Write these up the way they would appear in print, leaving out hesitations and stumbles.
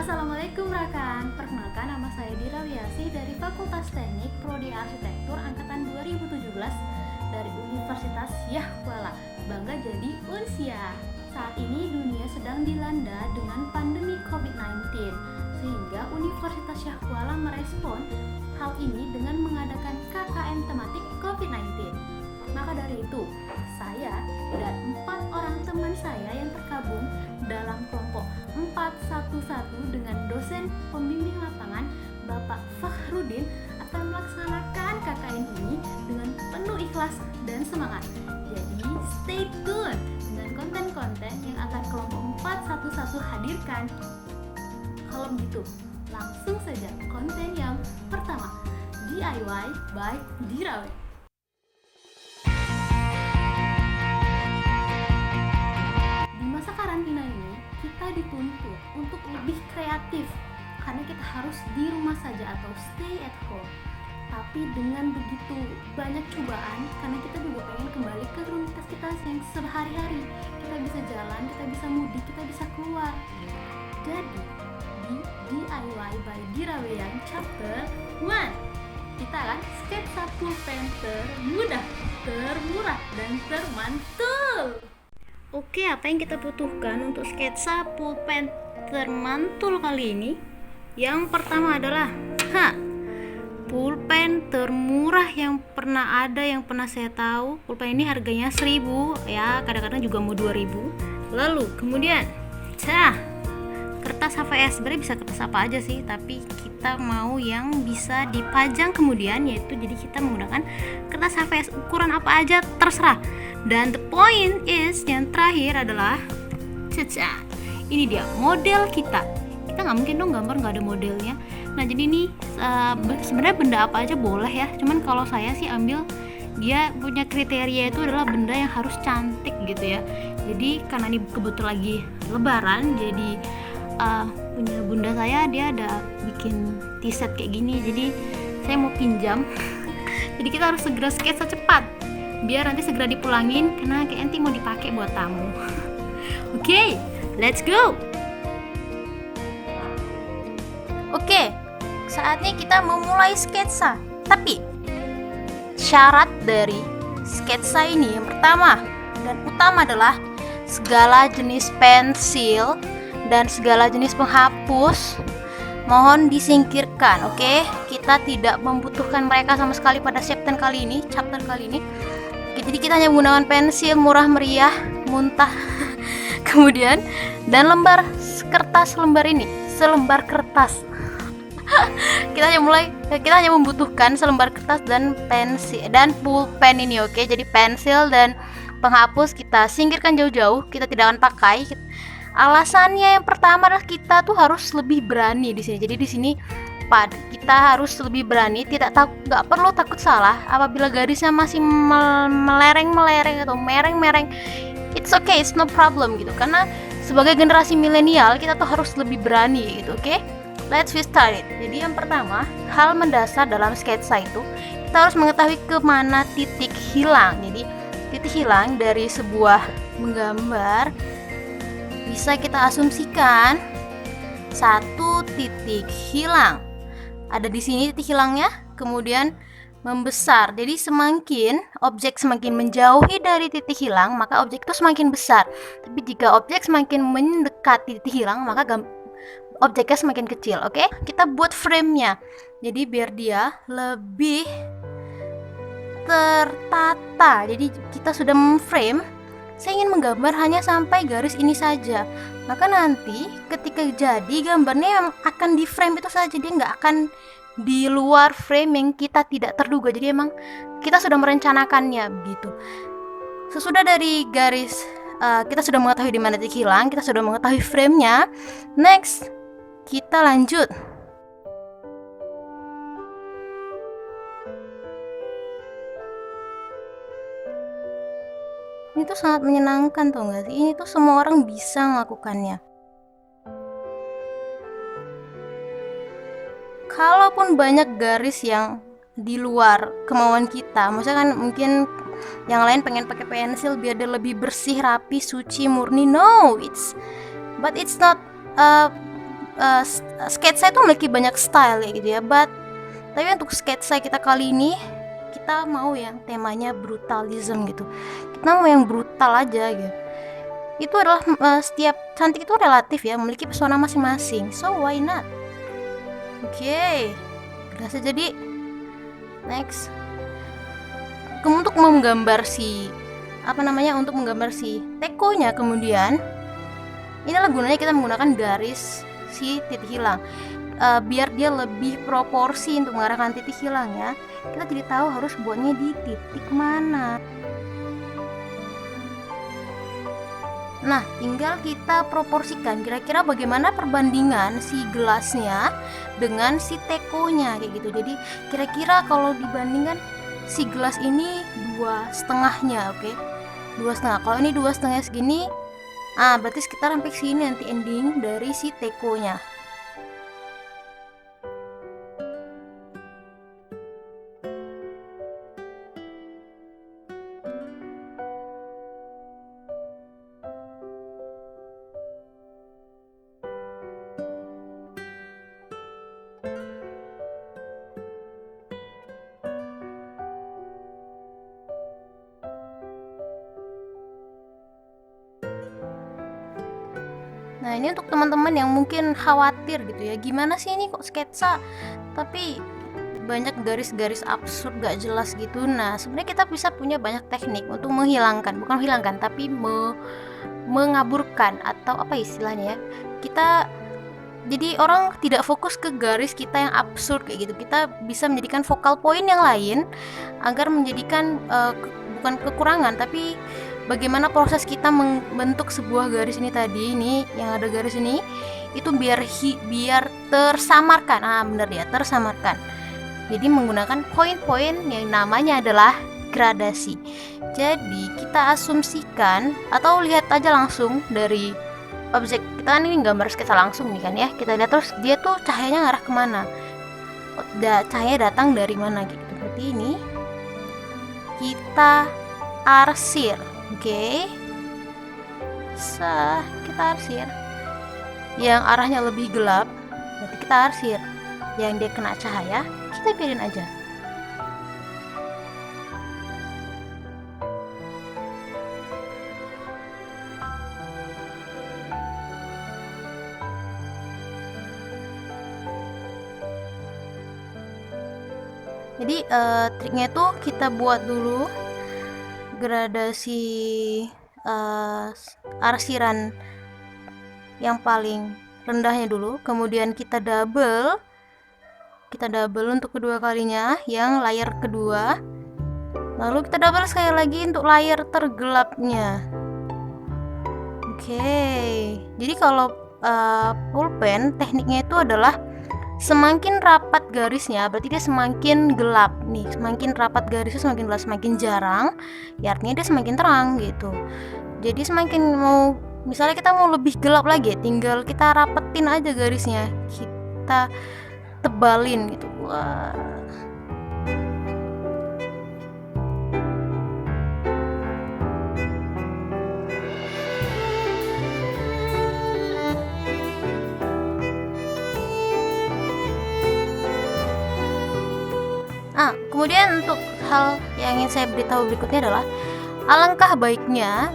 Assalamualaikum rekan, perkenalkan nama saya Dira Wiasi dari Fakultas Teknik Prodi Arsitektur Angkatan 2017 dari Universitas Yahkuala. Bangga jadi Unsia. Saat ini dunia sedang dilanda dengan pandemi COVID-19, sehingga Universitas Yahkuala merespon hal ini dengan mengadakan KKN tematik COVID-19. Maka dari itu, saya dan 4 orang teman saya yang tergabung dalam kelompok 411 dengan dosen pembimbing lapangan Bapak Fakhrudin akan melaksanakan KKN ini dengan penuh ikhlas dan semangat. Jadi stay tune dengan konten-konten yang akan kelompok 411 hadirkan. Kalau begitu, langsung saja konten yang pertama, DIY by Dirawe. Karantina ini kita dituntut untuk lebih kreatif karena kita harus di rumah saja atau stay at home. Tapi dengan begitu banyak cobaan, karena kita juga pengen kembali ke rutinitas kita yang sehari-hari. Kita bisa jalan, kita bisa mudik, kita bisa keluar. Jadi di DIY by Dirawe yang chapter 1 kita akan sketsa pulpen termudah, termurah, dan termantul. Oke, apa yang kita butuhkan untuk sketsa pulpen termantul kali ini? Yang pertama adalah pulpen termurah yang pernah ada, yang pernah saya tahu. Pulpen ini harganya 1.000 ya, kadang-kadang juga mau 2.000. Lalu kemudian kertas HVS. Sebenarnya bisa kertas apa aja sih, tapi kita mau yang bisa dipajang kemudian, yaitu jadi kita menggunakan kertas HVS ukuran apa aja terserah. Dan the point is, yang terakhir adalah ini dia model kita. Kita nggak mungkin dong gambar nggak ada modelnya. Nah, jadi ini sebenarnya benda apa aja boleh ya, cuman kalau saya sih ambil dia punya kriteria itu adalah benda yang harus cantik gitu ya. Jadi karena ini kebetulan lagi lebaran, jadi punya bunda saya, dia ada bikin t-shirt kayak gini, jadi saya mau pinjam. Jadi kita harus segera sketsa cepat biar nanti segera dipulangin, karena kayak nanti mau dipakai buat tamu. Oke, let's go. Oke, saatnya kita memulai sketsa. Tapi syarat dari sketsa ini yang pertama dan utama adalah segala jenis pensil dan segala jenis penghapus mohon disingkirkan. Oke, kita tidak membutuhkan mereka sama sekali pada chapter kali ini. Jadi kita hanya menggunakan pensil murah meriah, muntah. Kemudian dan selembar kertas. kita hanya membutuhkan selembar kertas dan pensil dan pulpen ini. Oke, jadi pensil dan penghapus kita singkirkan jauh-jauh, kita tidak akan pakai. Alasannya yang pertama adalah kita tuh harus lebih berani di sini. Jadi di sini kita harus lebih berani, nggak perlu takut salah. Apabila garisnya masih melereng atau mereng, it's okay, it's no problem gitu. Karena sebagai generasi milenial kita tuh harus lebih berani gitu. Oke, let's start it. Jadi yang pertama, hal mendasar dalam sketsa itu kita harus mengetahui kemana titik hilang. Jadi titik hilang dari sebuah menggambar bisa kita asumsikan satu titik hilang. Ada di sini titik hilangnya, kemudian membesar. Jadi objek semakin menjauhi dari titik hilang, maka objek itu semakin besar. Tapi jika objek semakin mendekati titik hilang, maka objeknya semakin kecil. Oke, kita buat frame-nya. Jadi biar dia lebih tertata. Jadi kita sudah memframe. Saya ingin menggambar hanya sampai garis ini saja. Maka nanti ketika jadi gambarnya akan di frame itu saja, dia nggak akan di luar frame yang kita tidak terduga. Jadi emang kita sudah merencanakannya begitu. Sesudah dari garis kita sudah mengetahui di mana titik hilang, kita sudah mengetahui frame-nya. Next, kita lanjut. Ini tuh sangat menyenangkan, tau gak sih? Ini tuh semua orang bisa melakukannya. Kalaupun banyak garis yang di luar kemauan kita, misalkan mungkin yang lain pengen pakai pensil biar dia lebih bersih, rapi, suci, murni. No, it's not sketsa itu memiliki banyak style ya gitu ya, tapi untuk sketsa kita kali ini kita mau yang temanya brutalism gitu. Kita mau yang brutal aja gitu. Itu adalah setiap cantik itu relatif ya, memiliki pesona masing-masing. So why not? Oke. Berasa jadi next. Untuk menggambar untuk menggambar si tekonya, kemudian inilah gunanya kita menggunakan garis si titik hilang. Biar dia lebih proporsi untuk mengarahkan titik hilangnya, kita jadi tahu harus buatnya di titik mana. Nah, tinggal kita proporsikan kira-kira bagaimana perbandingan si gelasnya dengan si tekonya kayak gitu. Jadi kira-kira kalau dibandingkan si gelas ini 2,5-nya, oke? 2,5. Kalau ini 2,5 segini, berarti sekitar sampai sini nanti ending dari si tekonya. Nah, ini untuk teman-teman yang mungkin khawatir gitu ya, gimana sih ini kok sketsa tapi banyak garis-garis absurd gak jelas gitu. Nah, sebenarnya kita bisa punya banyak teknik untuk bukan menghilangkan tapi mengaburkan, atau apa istilahnya ya, kita jadi orang tidak fokus ke garis kita yang absurd kayak gitu. Kita bisa menjadikan focal point yang lain agar menjadikan bukan kekurangan tapi bagaimana proses kita membentuk sebuah garis ini tadi, ini yang ada garis ini itu biar tersamarkan. Benar ya, tersamarkan. Jadi menggunakan poin-poin yang namanya adalah gradasi. Jadi kita asumsikan atau lihat aja langsung dari objek kita, kan ini gambar sketsa langsung nih kan ya, kita lihat terus dia tuh cahayanya ngarah kemana, cahaya datang dari mana gitu. Berarti ini kita arsir, oke? Kita arsir yang arahnya lebih gelap, berarti kita arsir yang dia kena cahaya, kita biarin aja. Jadi triknya tuh kita buat dulu gradasi arsiran yang paling rendahnya dulu, kemudian kita double untuk kedua kalinya yang layar kedua, lalu kita double sekali lagi untuk layar tergelapnya. Oke. Jadi kalau pulpen tekniknya itu adalah semakin rapat garisnya berarti dia semakin gelap nih, semakin rapat garisnya semakin gelap, semakin jarang ya artinya dia semakin terang gitu. Jadi semakin misalnya kita mau lebih gelap lagi, tinggal kita rapetin aja garisnya, kita tebalin gitu. Wah. Kemudian untuk hal yang ingin saya beritahu berikutnya adalah alangkah baiknya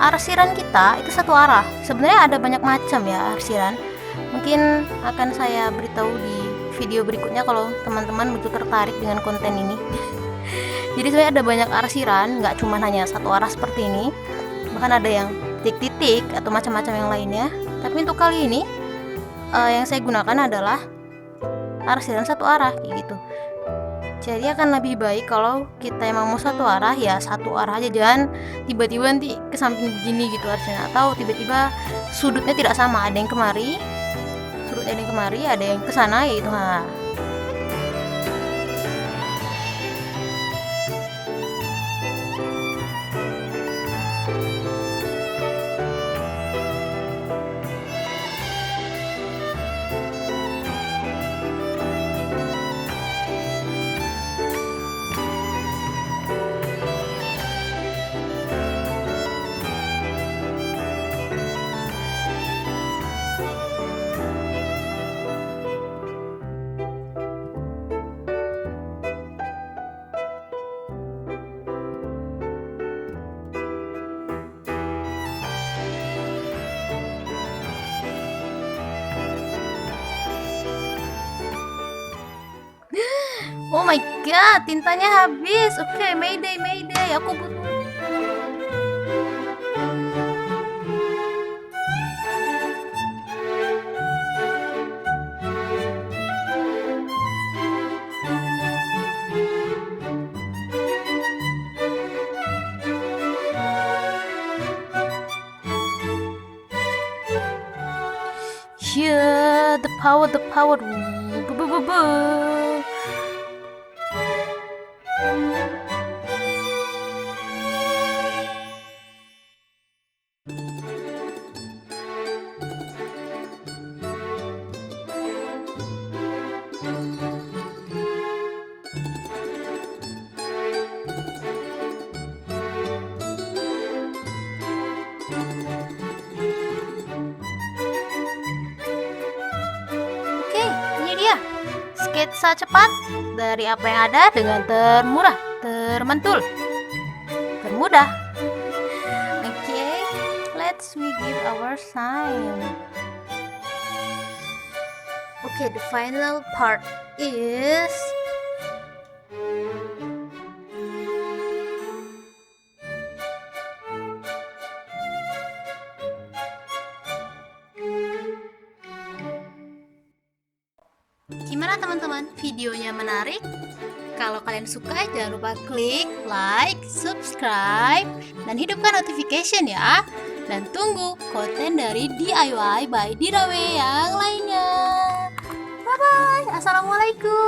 arsiran kita itu satu arah. Sebenarnya ada banyak macam ya arsiran. Mungkin akan saya beritahu di video berikutnya kalau teman-teman betul tertarik dengan konten ini. Jadi sebenarnya ada banyak arsiran, nggak cuma hanya satu arah seperti ini. Bahkan ada yang titik-titik atau macam-macam yang lainnya. Tapi untuk kali ini yang saya gunakan adalah arsiran satu arah kayak gitu. Jadi akan lebih baik kalau kita emang mau satu arah ya satu arah aja, jangan tiba-tiba nanti ke samping begini gitu artinya, atau tiba-tiba sudutnya tidak sama, ada yang kemari, sudutnya ada yang kemari, ada yang ke sana ya itu. Oh my god, tintanya habis. Oke, mayday, mayday. Aku butuh. Yeah, the power, the power. Oke, ini dia. Sketsa cepat dari apa yang ada dengan termurah, termantul, termudah. Oke, let's we give our sign. Oke, the final part is gimana teman-teman? Videonya menarik? Kalau kalian suka, jangan lupa klik like, subscribe, dan hidupkan notification ya. Dan tunggu konten dari DIY by Dirawe yang lainnya. Bye-bye. Assalamualaikum.